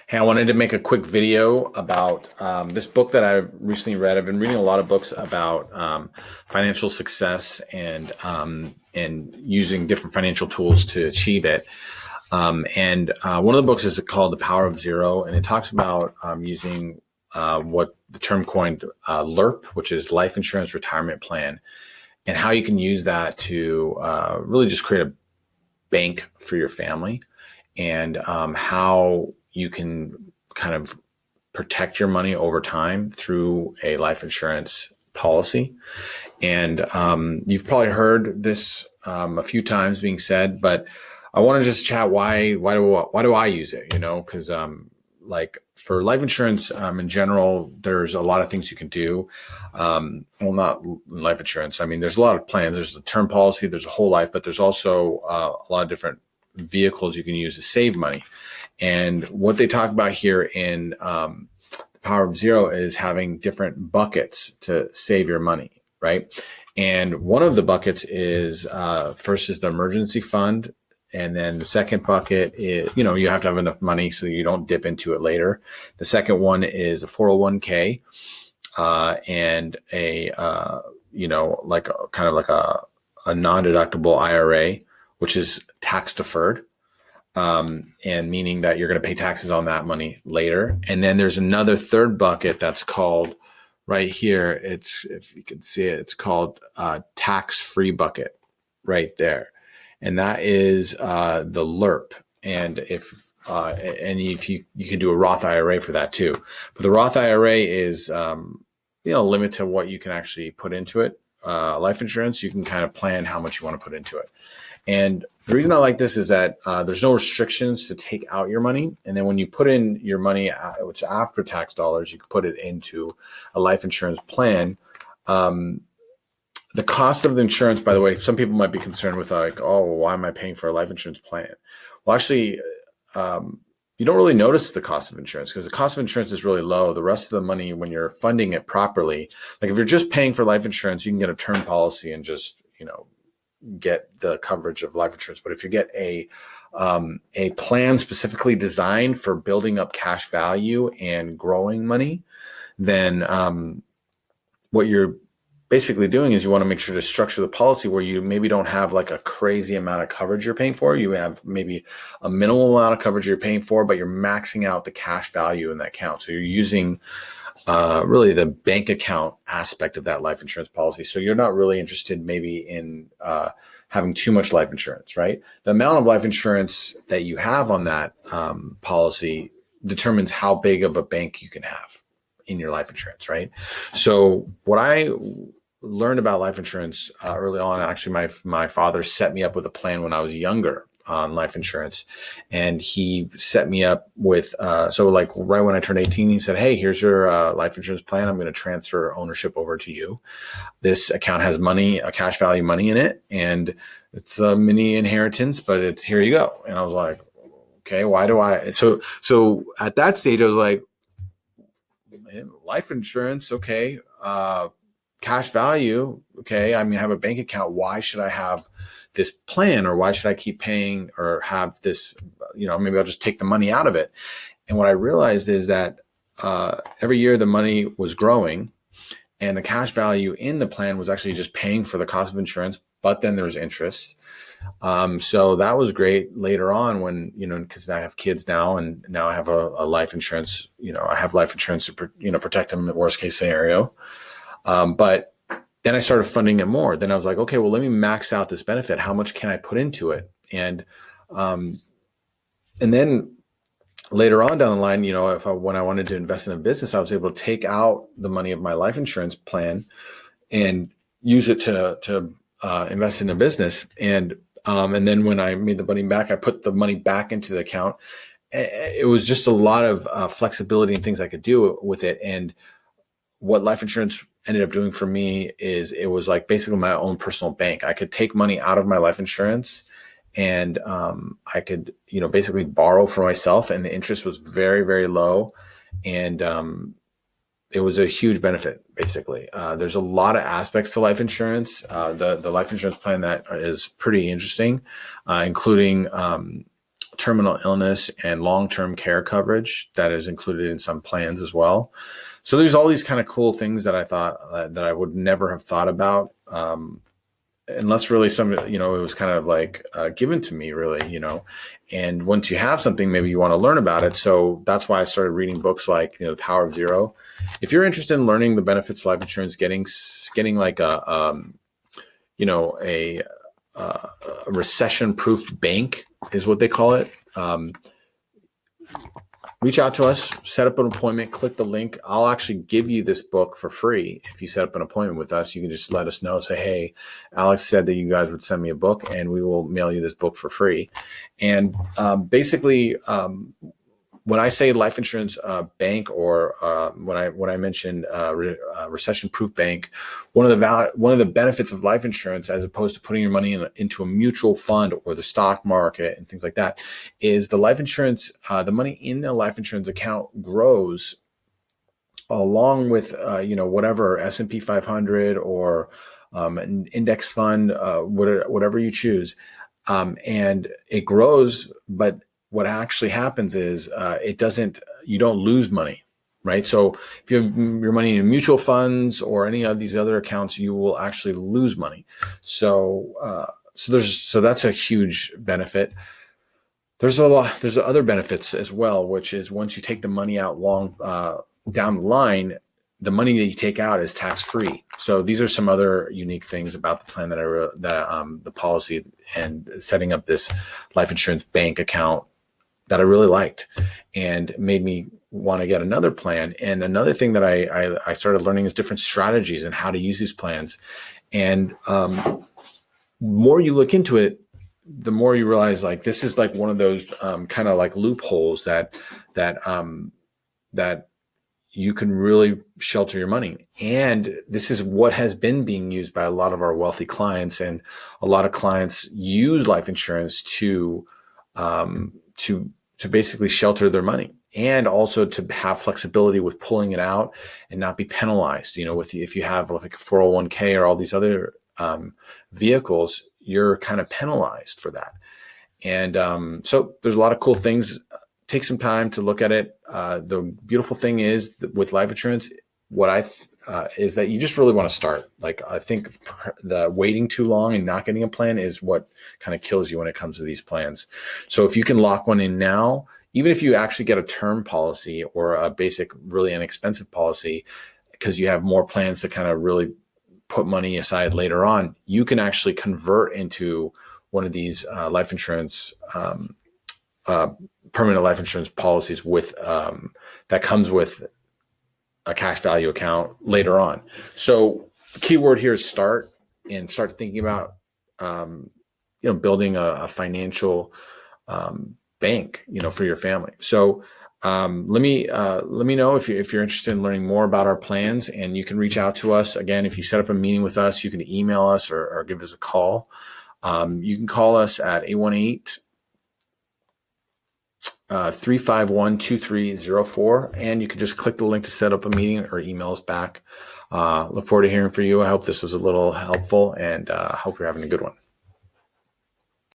Hey, I wanted to make a quick video about this book that I recently read. I've been reading a lot of books about financial success and using different financial tools to achieve it. And one of the books is called The Power of Xero, and it talks about using what the term coined LIRP, which is Life Insurance Retirement Plan, and how you can use that to really just create a bank for your family, and how you can kind of protect your money over time through a life insurance policy. And you've probably heard this a few times being said, but I want to just chat why do I use it? Because like for life insurance in general, there's a lot of things you can do. Well, not life insurance. I mean, there's a lot of plans. There's a term policy, there's a whole life, but there's also a lot of different vehicles you can use to save money. And what they talk about here in the Power of Xero is having different buckets to save your money, right? And one of the buckets is first is the emergency fund. And then the second bucket is, you have to have enough money so you don't dip into it later. The second one is a 401k and a, like kind of like a non-deductible IRA, which is tax deferred. And meaning that you're going to pay taxes on that money later. And then there's another third bucket that's called right here. It's, if you can see it, it's called tax-free bucket right there. And that is the LIRP. And if you can do a Roth IRA for that too. But the Roth IRA is, limit to what you can actually put into it. Life insurance, you can kind of plan how much you want to put into it. And the reason I like this is that there's no restrictions to take out your money. And then when you put in your money, which is after tax dollars, you can put it into a life insurance plan. The cost of the insurance, by the way, some people might be concerned with like, oh, why am I paying for a life insurance plan? Well, actually, you don't really notice the cost of insurance because the cost of insurance is really low. The rest of the money, when you're funding it properly, like if you're just paying for life insurance, you can get a term policy and just, get the coverage of life insurance. But if you get a plan specifically designed for building up cash value and growing money, then what you're basically doing is you want to make sure to structure the policy where you maybe don't have like a crazy amount of coverage you're paying for. You have maybe a minimal amount of coverage you're paying for, but you're maxing out the cash value in that account. So you're using really the bank account aspect of that life insurance policy. So you're not really interested maybe in having too much life insurance, right? The amount of life insurance that you have on that policy determines how big of a bank you can have in your life insurance, right? So what I learned about life insurance early on, actually my father set me up with a plan when I was younger on life insurance. And he set me up with, so like right when I turned 18, he said, hey, here's your life insurance plan. I'm going to transfer ownership over to you. This account has money, a cash value money in it. And it's a mini inheritance, but it's here you go. And I was like, okay, why do I? So at that stage, I was like, life insurance. Okay. Cash value. Okay. I mean, I have a bank account. Why should I have this plan, or why should I keep paying or have this, maybe I'll just take the money out of it. And what I realized is that every year the money was growing and the cash value in the plan was actually just paying for the cost of insurance, but then there was interest. So that was great later on when, because I have kids now and now I have a life insurance, I have life insurance to, protect them in the worst case scenario. But then I started funding it more. Then I was like, okay, well, let me max out this benefit. How much can I put into it? And then later on down the line, when I wanted to invest in a business, I was able to take out the money of my life insurance plan and use it to invest in a business. And then when I made the money back, I put the money back into the account. It was just a lot of flexibility and things I could do with it. And what life insurance ended up doing for me is it was like basically my own personal bank. I could take money out of my life insurance and I could, basically borrow for myself, and the interest was very, very low. And it was a huge benefit, basically. There's a lot of aspects to life insurance. The life insurance plan that is pretty interesting, including terminal illness and long-term care coverage that is included in some plans as well. So there's all these kind of cool things that I thought that I would never have thought about, unless really it was kind of like given to me, really. And once you have something, maybe you want to learn about it. So that's why I started reading books like, The Power of Xero. If you're interested in learning the benefits of life insurance, getting like a recession-proof bank is what they call it. Reach out to us, set up an appointment, click the link. I'll actually give you this book for free. If you set up an appointment with us, you can just let us know, say, hey, Alex said that you guys would send me a book, and we will mail you this book for free. And basically, when I say life insurance bank, or when I mention recession-proof bank, one of the benefits of life insurance, as opposed to putting your money into a mutual fund or the stock market and things like that, is the life insurance. The money in a life insurance account grows along with whatever S&P 500 or an index fund, whatever you choose, and it grows, but what actually happens is you don't lose money, right? So if you have your money in mutual funds or any of these other accounts, you will actually lose money. So that's a huge benefit. There's other benefits as well, which is once you take the money out down the line, the money that you take out is tax-free. So these are some other unique things about the plan the policy and setting up this life insurance bank account that I really liked and made me want to get another plan. And another thing that I started learning is different strategies and how to use these plans. And more you look into it, the more you realize, like, this is like one of those kind of like loopholes that you can really shelter your money. And this is what has been being used by a lot of our wealthy clients. And a lot of clients use life insurance to basically shelter their money, and also to have flexibility with pulling it out and not be penalized. If you have like a 401k or all these other vehicles, you're kind of penalized for that. And so there's a lot of cool things. Take some time to look at it. The beautiful thing is that with life insurance, is that you just really want to start. Like, I think the waiting too long and not getting a plan is what kind of kills you when it comes to these plans. So if you can lock one in now, even if you actually get a term policy or a basic, really inexpensive policy, because you have more plans to kind of really put money aside later on, you can actually convert into one of these life insurance, permanent life insurance policies with that comes with a cash value account later on. So the key word here is start thinking about, building a financial bank, for your family. So let me know if you're interested in learning more about our plans, and you can reach out to us. Again, if you set up a meeting with us, you can email us or give us a call. You can call us at 818-351-2304, and you can just click the link to set up a meeting or email us back. Look forward to hearing from you. I hope this was a little helpful, and hope you're having a good one.